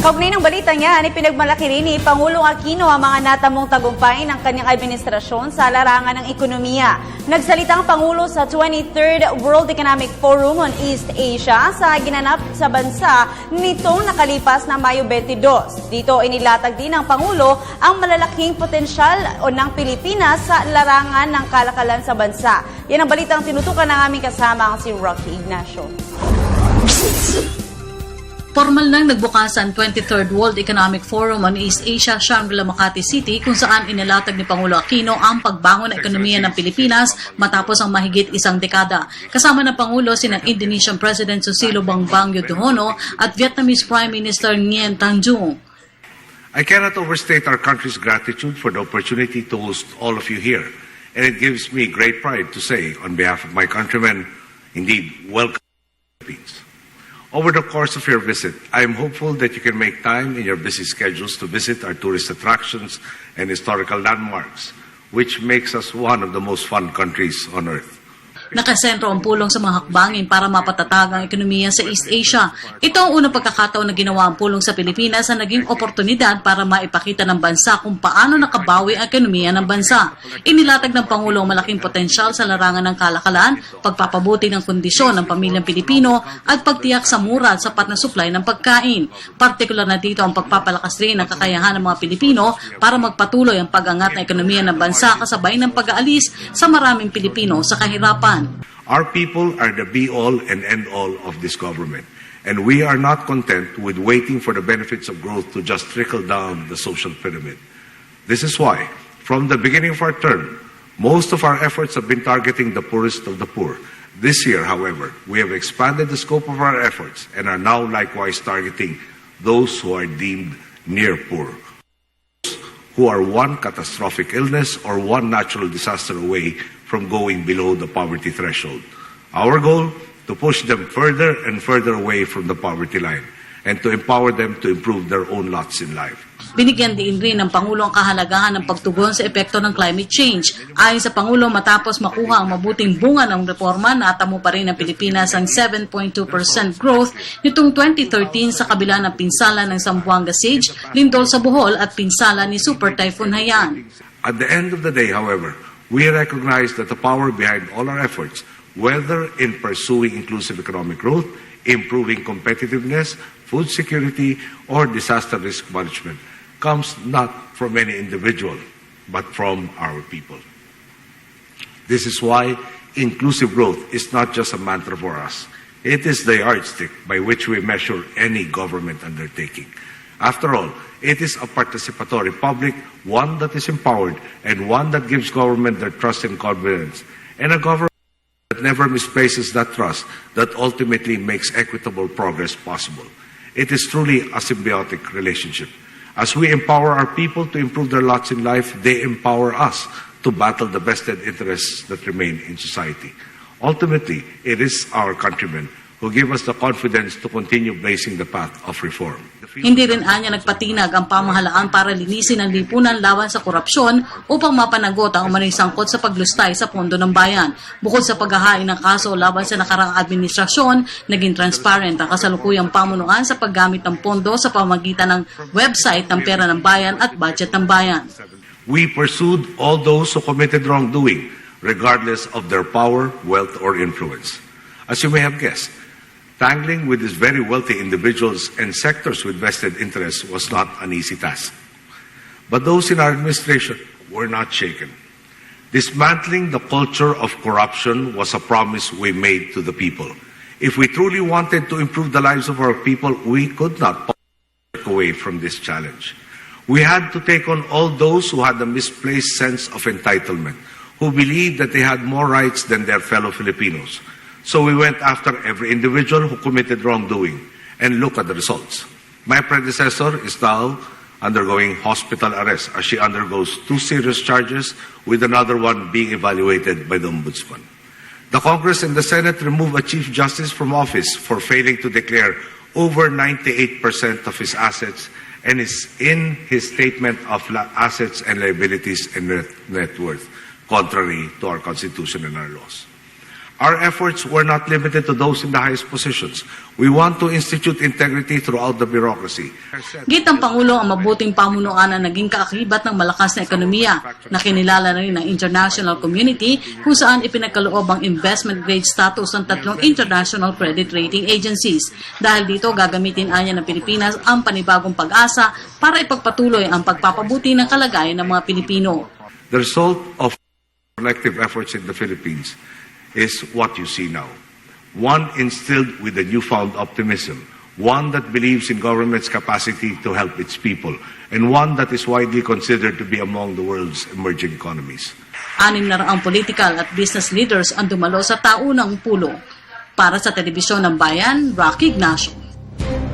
Kaugnay ng balita niya, pinagmalaki rin ni Pangulong Aquino ang mga natamong tagumpay ng kanyang administrasyon sa larangan ng ekonomiya. Nagsalita ang Pangulo sa 23rd World Economic Forum on East Asia sa ginanap sa bansa nitong nakalipas na Mayo 22. Dito inilatag din ng Pangulo ang malalaking potensyal ng Pilipinas sa larangan ng kalakalan sa bansa. Yan ang balitang tinutukan ng aming kasama si Rocky Ignacio. Formal nang nagbukas ang 23rd World Economic Forum on East Asia, Shangri-La, Makati City, kung saan inilatag ni Pangulo Aquino ang pagbangon ng ekonomiya ng Pilipinas matapos ang mahigit isang dekada. Kasama ng Pangulo sina Indonesian President Susilo Bambang Yudhoyono at Vietnamese Prime Minister Nguyen Thanh Dung. I cannot overstate our country's gratitude for the opportunity to host all of you here, and it gives me great pride to say, on behalf of my countrymen, indeed, welcome to the Philippines. Over the course of your visit, I am hopeful that you can make time in your busy schedules to visit our tourist attractions and historical landmarks, which makes us one of the most fun countries on earth. Nakasentro ang pulong sa mga hakbangin para mapatatag ang ekonomiya sa East Asia. Ito ang unang pagkakataon na ginawa ang pulong sa Pilipinas na naging oportunidad para maipakita ng bansa kung paano nakabawi ang ekonomiya ng bansa. Inilatag ng Pangulo ang malaking potensyal sa larangan ng kalakalan, pagpapabuti ng kondisyon ng pamilyang Pilipino at pagtiyak sa mura at sapat na supply ng pagkain. Partikular na dito ang pagpapalakas rin ng kakayahan ng mga Pilipino para magpatuloy ang pag-angat ng ekonomiya ng bansa kasabay ng pag-aalis sa maraming Pilipino sa kahirapan. Our people are the be-all and end-all of this government, and we are not content with waiting for the benefits of growth to just trickle down the social pyramid. This is why, from the beginning of our term, most of our efforts have been targeting the poorest of the poor. This year, however, we have expanded the scope of our efforts and are now likewise targeting those who are deemed near poor, who are one catastrophic illness or one natural disaster away from going below the poverty threshold. Our goal, to push them further and further away from the poverty line and to empower them to improve their own lots in life. Binigyan din rin ng Pangulo ang kahalagahan ng pagtugon sa epekto ng climate change. Ayon sa Pangulo, matapos makuha ang mabuting bunga ng reforma, natamo pa rin ng Pilipinas ang 7.2% growth nitong 2013 sa kabila ng pinsala ng Zamboanga Siege, lindol sa Bohol at pinsala ni Super Typhoon Haiyan. At the end of the day, however, we recognize that the power behind all our efforts, whether in pursuing inclusive economic growth, improving competitiveness, food security, or disaster risk management, comes not from any individual, but from our people. This is why inclusive growth is not just a mantra for us. It is the yardstick by which we measure any government undertaking. After all, it is a participatory public, one that is empowered, and one that gives government their trust and confidence, and a government that never misplaces that trust, that ultimately makes equitable progress possible. It is truly a symbiotic relationship. As we empower our people to improve their lots in life, they empower us to battle the vested interests that remain in society. Ultimately, it is our countrymen who give us the confidence to continue blazing the path of reform. Hindi rin anya nagpatinag ang pamahalaan para linisin ang lipunan laban sa korupsyon upang mapanagot ang umano'y sangkot sa paglustay sa pondo ng bayan. Bukod sa paghahain ng kaso laban sa nakaraang administrasyon, naging transparent ang kasalukuyang pamunuan sa paggamit ng pondo sa pamamagitan ng website ng Pera ng Bayan at Budget ng Bayan. We pursued all those who committed wrongdoing, regardless of their power, wealth, or influence. As you may have guessed, tangling with these very wealthy individuals and sectors with vested interests was not an easy task. But those in our administration were not shaken. Dismantling the culture of corruption was a promise we made to the people. If we truly wanted to improve the lives of our people, we could not walk away from this challenge. We had to take on all those who had a misplaced sense of entitlement, who believed that they had more rights than their fellow Filipinos. So we went after every individual who committed wrongdoing, and look at the results. My predecessor is now undergoing hospital arrest as she undergoes 2 serious charges, with another one being evaluated by the Ombudsman. The Congress and the Senate removed a Chief Justice from office for failing to declare over 98% of his assets and is in his statement of assets and liabilities and net worth, contrary to our Constitution and our laws. Our efforts were not limited to those in the highest positions. We want to institute integrity throughout the bureaucracy. Git ng Pangulo ang mabuting pamunuan na naging kaakibat ng malakas na ekonomiya na kinilala na rin ng international community kung saan ipinagkaloob ang investment grade status ng 3 international credit rating agencies. Dahil dito gagamitin anya ng Pilipinas ang panibagong pag-asa para ipagpatuloy ang pagpapabuti ng kalagayan ng mga Pilipino. The result of collective efforts in the Philippines is what you see now. One instilled with a newfound optimism, one that believes in government's capacity to help its people, and one that is widely considered to be among the world's emerging economies. 600 political at business leaders ang dumalo sa taunang pulong. Para sa Telebisyon ng Bayan, Rocky Ignacio.